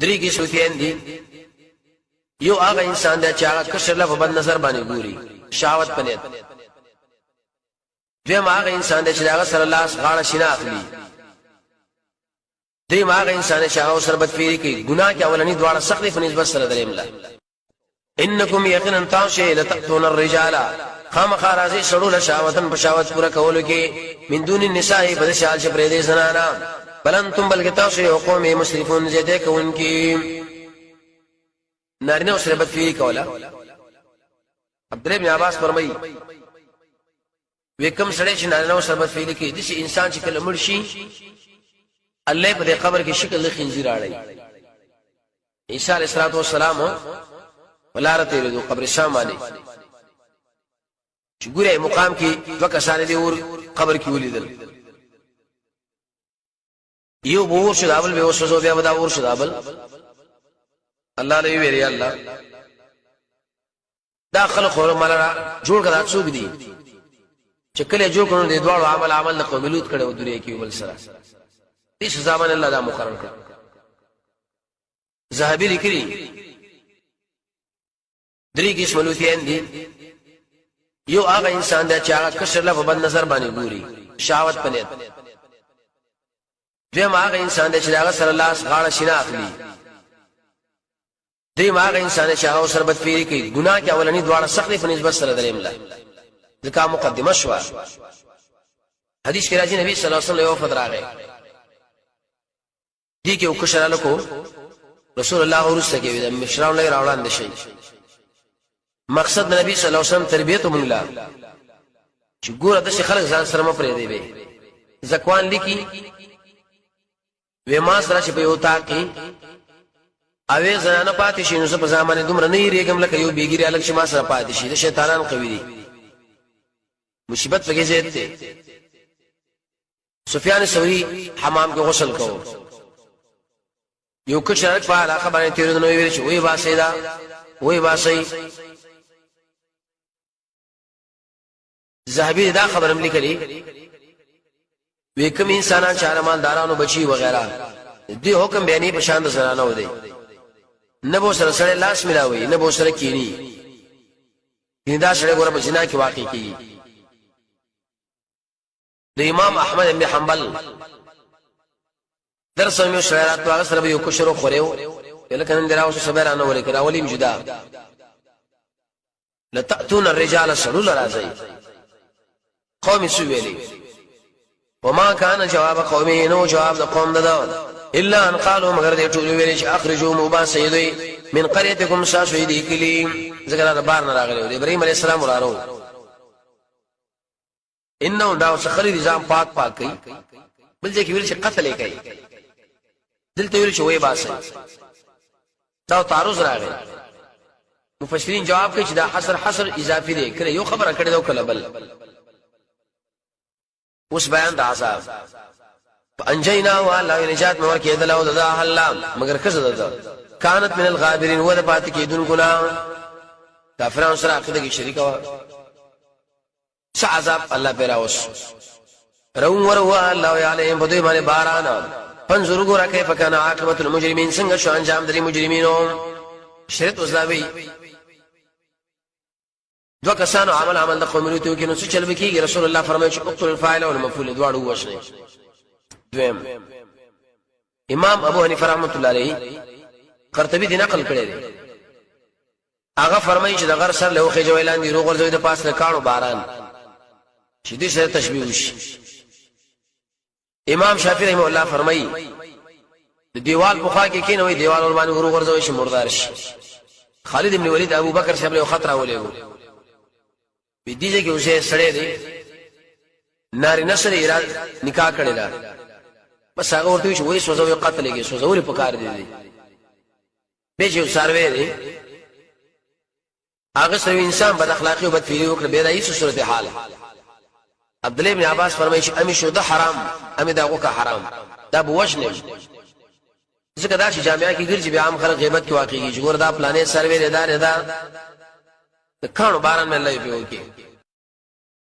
درې کې صوفیان دي. یو هغه انسان دی چې هغه کشر له په بد نظر باندې ګوري، شهوت په نیت. دویم هغه انسان دی چې هغه سره لاس غاړه شینه اخلي. دریم هغه انسان دی چې هغه سره بدفعلي کوي. ګناه کې اولنی دواړه سخت دي په نسبت سره دریم لا. انکم یقینا تاسو لتأتون الرجال خامخا راځي سړو له شهوتن په شهوت پوره کولو کې من دون النساء بل شال چې پرې دي زنانا بلنتم بلکې تاسو یو قوم مسرفون زیاده کوونکی نارینه سره بدفعلي کوله. عبد الله بن عباس فرمایي وکم سړی چې نارینه سره بدفعلي کوي د شي انسان چې کله مړ شي الله په دې قبر کې شکل د خنزیر اړي. عیسی علیه السلام ولارته له قبرستان باندې چې ګوره مقام کې دوه کسان دي ور قبر کې ولیدل. یو بور شو دابل به وسوسو بیا ودا ور شو دابل. الله له ویری الله داخل خور ملرا جوړ کړه څوک دي چې کله جوړ کړو د دوړو عمل نه قبولوت کړو دنیا کې بل سره دې زمان الله دا مقرر کړ. زاهبی لیکلی درې قسم لوثیان دي. یو هغه انسان دی چې هغه کشر له په بد نظر باندې ګوري، شهوت په نیت. دویم هغه انسان دی چې هغه سره لاس غاړه شینه اخلي. دریم هغه انسان دی چې هغه سره بدفعلي کوي. ګناه کې اولنی دواړه سخت دي په نسبت سره دریم لا. ځکه مقدمه شو. حدیث کې راځي نبی صلی الله علیه وسلم یو وفد راغی دي کې او کشر له کو رسول الله ورسته کې د مشران له راوړاندې شي. مقصد نبی صلی الله علیه وسلم تربیت ومنلا چې ګوره د خلک ځان سره مپرې دی به زکوان لیکي و ما سره چې په یو تاکي اوې زنانه پاتې شي نو په ځمانه دومره نه یریګم لکه یو بیګری الګ چې ما سره پاتې شي. د شیطانان قوی دي، مصیبت پکې زیات دي. سفیان ثوری حمام کې غسل کوو یو کشر په علاقه باندې تیر نو ویل چې وای با سیدا وای با سي. زاهبی دا خبرم لیکلی وکم انسانان چارمان دارانو بچي وغیرہ دی حکم بیانی په شان د زنانه و دی. نه بو سره سره لاس ملاوي نه بو سره کینی دا سره ګوره په جنا کې واقع کیږي. د امام احمد بن حنبل درس مې شعرات واغ سره یو کشرو خوريو لکه نن دراو صبرانه ولیکره اولیم جدا لتأتون الرجال سرول راځي. قوم سویلی وما كان جواب قومه نو جواب د قوم ددا الا ان قالوا مگر دې ټول ویل چې اخرجوا مباسيدي من قريتكم ساسيدي کلی ذکر د بار نه راغلی. ابراهيم عليه السلام ورارو انه دا سخري نظام پاک پاک کوي بل ځکه ویل چې قتل یې کوي دلته ویل چې وای باسي دا تعرض راغی. مفسرین جواب کوي چې دا حصر اضافي دی کړي یو خبره کړي دا کله بل اوس بیان د عذاب انجینا والله نجات مور کې دلو ددا الله مگر کزه ددا كانت من الغابرين و د پات کې دن ګنا کافرانو سره عقیده کې شریک و څه عذاب الله پیراوس روم وروا الله عليهم بدوی باندې باران پنځور ګور کیف کان عاقبت المجرمين څنګه شو انجام د مجرمینو. شرط وزابي دو کسانو عمل د قوم لوط کې نو څه چل بکیږي. رسول الله فرمایي چې اقتل الفاعل والمفعول دواړو وښني. دویم امام ابو حنیفه رحمۃ اللہ علیہ قرطبی دی نقل کړی دی هغه فرمایي چې د غر سر له خوځ ویلان دی روغ ورځي د پاس نه کانو باران چې دې سره تشبیه وشي. امام شافعی رحمه الله فرمایي د دیوال په خوا کې کینوي دیوال ور باندې روغ ورځي شي مردار شي. خالد ابن ولید ابو بکر صاحب له خطر ولېګو په دې ځکه اوسه سړی دی ناری نسل اراده نکاح کړی دا بس هغه ورته چې وای سوزو قتل کې سوزول په کار دی به چې سروي دی هغه سره انسان بد اخلاقی او بد فعلی وکړي به دایي صورت حال. عبد الله بن عباس فرمایي چې امي شو ده حرام امي دا وکه حرام دا بوجنه ځکه دا چې جامعه کې ګرځي به عام خلک غیبت کې واقع کیږي ګور دا پلانې سروي دی دا د کانو باران مې الله یې پیو کې